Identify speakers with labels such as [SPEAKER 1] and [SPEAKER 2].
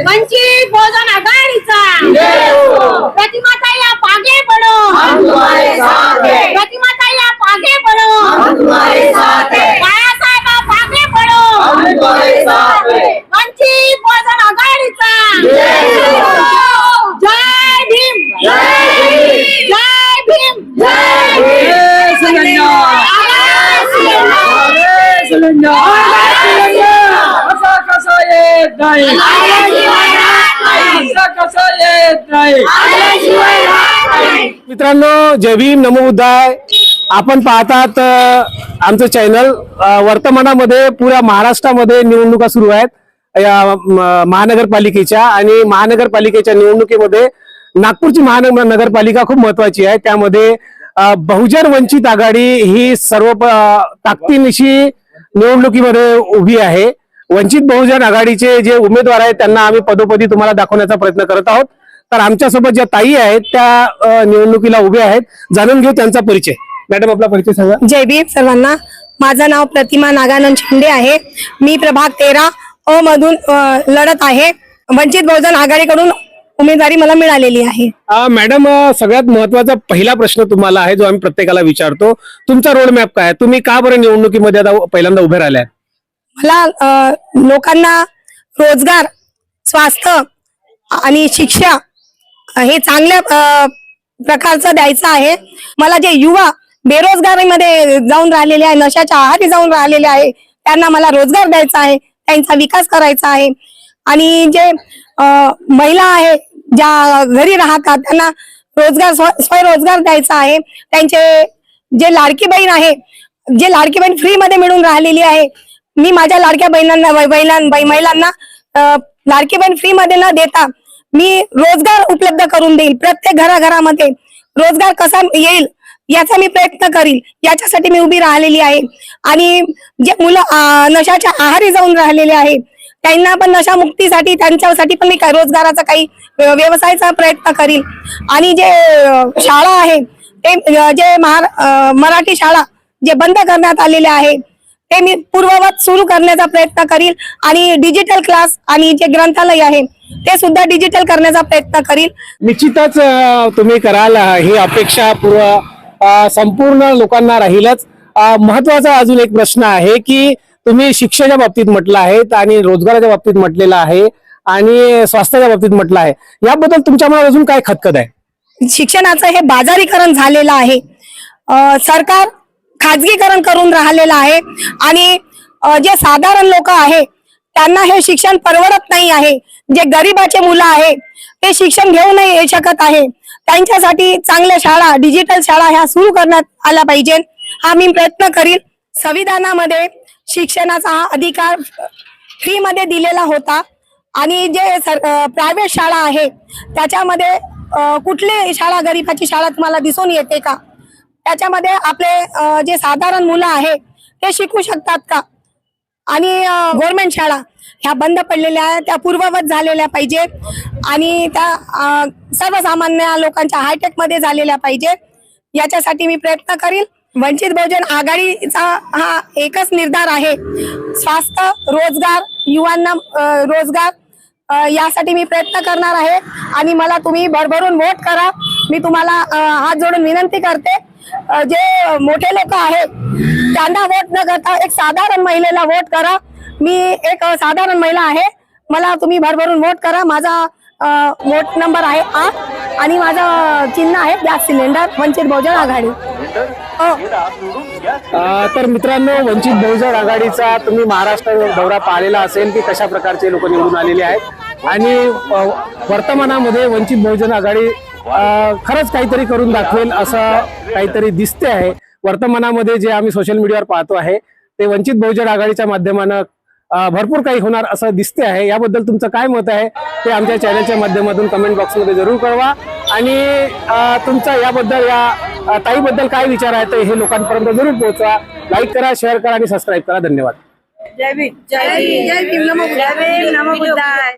[SPEAKER 1] वंचित बहुजन आघाडीचा प्रतिमाताई आप आगे बढ़ो, प्रतिमाताई आप आगे बढ़ो, बाळासाहेब आप आगे बढ़ो, वंचित बहुजन आघाडीचा जय भीम, जय भीम,
[SPEAKER 2] मित्रांनो, जय भीम, नमो बुद्धाय. आपण पाहतात आमचं चॅनल. वर्तमानामध्ये पुऱ्या महाराष्ट्रामध्ये निवडणुका सुरू आहेत या महानगरपालिकेच्या, आणि महानगरपालिकेच्या निवडणुकीमध्ये नागपूरची महानगरपालिका खूप महत्वाची आहे. त्यामध्ये बहुजन वंचित आघाडी ही सर्व ताकदीनिशी निवडणुकीमध्ये उभी आहे. वंचित बहुजन आघाडीचे जे उमेदवार आहेत त्यांना आम्ही पदोपदी तुम्हाला दाखवण्याचा प्रयत्न करत आहोत. तर आमच्यासोबत ज्या ताई आहेत त्या निवडणुकीला उभ्या आहेत. जाणून घेऊ त्यांचा परिचय. मॅडम, आपला परिचय सांगा.
[SPEAKER 3] जय भीम सर्वांना. माझं नाव प्रतिमा नागानंद शिंदे आहे. मी प्रभाग 13 अ मधून लढत आहे. वंचित बहुजन आघाडीकडून उमेदवारी मला मिळालेली आहे.
[SPEAKER 2] मॅडम, सगळ्यात महत्वाचा पहिला प्रश्न तुम्हाला आहे जो आम्ही प्रत्येकाला विचारतो. तुमचा रोड मॅप काय आहे? तुम्ही का बरं निवडणुकीमध्ये आता पहिल्यांदा उभे राहिले?
[SPEAKER 3] मला लोकांना रोजगार, स्वास्थ्य आणि शिक्षा हे चांगल्या प्रकारचं द्यायचं आहे. मला जे युवा बेरोजगारीमध्ये जाऊन राहिलेले आहे, नशाच्या आहारी जाऊन राहिलेले आहे, त्यांना मला रोजगार द्यायचा आहे, त्यांचा विकास करायचा आहे. आणि जे महिला आहे ज्या घरी राहतात त्यांना रोजगार, स्वयंरोजगार द्यायचा आहे. त्यांचे जे लाडकी बहीण आहे, जे लाडकी बहीण फ्री मध्ये मिळून राहिलेली आहे, मी माझ्या लाडक्या महिलांना लाडकी बहीण फ्री मध्ये न देता मी रोजगार उपलब्ध करून देईल. प्रत्येक घराघरामध्ये रोजगार कसा येईल याचा मी प्रयत्न करील. याच्यासाठी मी उभी राहिलेली आहे. आणि जे मुलं नशाच्या आहारी जाऊन राहिलेले आहे त्यांना पण नशा मुक्तीसाठी, त्यांच्यासाठी पण मी रोजगाराचा काही व्यवसायाचा प्रयत्न करील. आणि जे शाळा आहे ते जे मराठी शाळा जे बंद करण्यात आलेले आहे ते मी पूर्ववत सुरू करण्याचा प्रयत्न करील. आणि डिजिटल क्लास आणि जे ग्रंथालय आहे ते सुद्धा डिजिटल करण्याचा प्रयत्न करील.
[SPEAKER 2] निश्चितच तुम्ही कराल ही अपेक्षा संपूर्ण लोकांना राहीलच. महत्वाचा अजून एक प्रश्न आहे की तुम्ही शिक्षणाच्या बाबतीत म्हटलं आहे आणि रोजगाराच्या बाबतीत म्हटलेलं आहे आणि स्वास्थ्याच्या बाबतीत म्हटलं आहे. याबद्दल तुमच्या मनात अजून काय खतखत आहे?
[SPEAKER 3] शिक्षणाचं हे बाजारीकरण झालेलं आहे. सरकार खाजगीकरण करून राहिलेलं आहे. आणि जे साधारण लोक आहे त्यांना हे शिक्षण परवडत नाही आहे. जे गरिबाचे मुलं आहे ते शिक्षण घेऊ नाही शकत आहे. त्यांच्यासाठी चांगल्या शाळा, डिजिटल शाळा ह्या सुरू करण्यात आल्या पाहिजे. हा मी प्रयत्न करील. संविधानामध्ये शिक्षणाचा हा अधिकार फ्री मध्ये दिलेला होता. आणि जे प्रायव्हेट शाळा आहे त्याच्यामध्ये कुठली शाळा, गरिबाची शाळा तुम्हाला दिसून येते का? त्याच्यामध्ये आपले जे साधारण मुलं आहे ते शिकू शकतात का? आणि गव्हर्नमेंट शाळा ह्या बंद पडलेल्या आहेत, त्या पूर्ववत झालेल्या पाहिजेत. आणि त्या सर्वसामान्य लोकांच्या हायटेक मध्ये झालेल्या पाहिजेत. याच्यासाठी मी प्रयत्न करील. वंचित बहुजन आघाडीचा हा एकच निर्धार आहे, स्वास्थ्य, रोजगार, युवांना रोजगार, यासाठी मी प्रयत्न करणार आहे. आणि मला तुम्ही भरभरून वोट करा. मी तुम्हाला हात जोडून विनंती करते. जे मोठे लोक आहेत त्यांना वोट न करता एक साधारण महिलेला वोट करा. मी एक साधारण महिला आहे, मला तुम्ही भरभरून वोट करा. माझा वोट नंबर आहे 8 आणि माझं चिन्ह आहे गॅस सिलेंडर, वंचित बहुजन आघाडी.
[SPEAKER 2] तर मित्रांनो, वंचित बहुजन आघाडीचा तुम्ही महाराष्ट्र दौरा पाहिलेला असेल की कशा प्रकारचे लोक निवडून आलेले आहेत. आणि वर्तमानामध्ये वंचित बहुजन आघाडी खरंच काहीतरी करून दाखवेल असं काहीतरी दिसते आहे. वर्तमानामध्ये जे आम्ही सोशल मीडियावर पाहतो आहे ते वंचित बहुजन आघाडीच्या माध्यमानं भरपूर काही होणार असं दिसते आहे. याबद्दल तुमचं काय मत आहे ते आमच्या चॅनलच्या माध्यमातून कमेंट बॉक्समध्ये जरूर कळवा. आणि तुमचा याबद्दल, या ताईबद्दल काय विचार आहे ते हे लोकांपर्यंत जरूर पोहोचवा. लाईक करा, शेअर करा आणि सबस्क्राईब करा. धन्यवाद.
[SPEAKER 1] जय भीम, जय भीम, नमो बुद्धाय.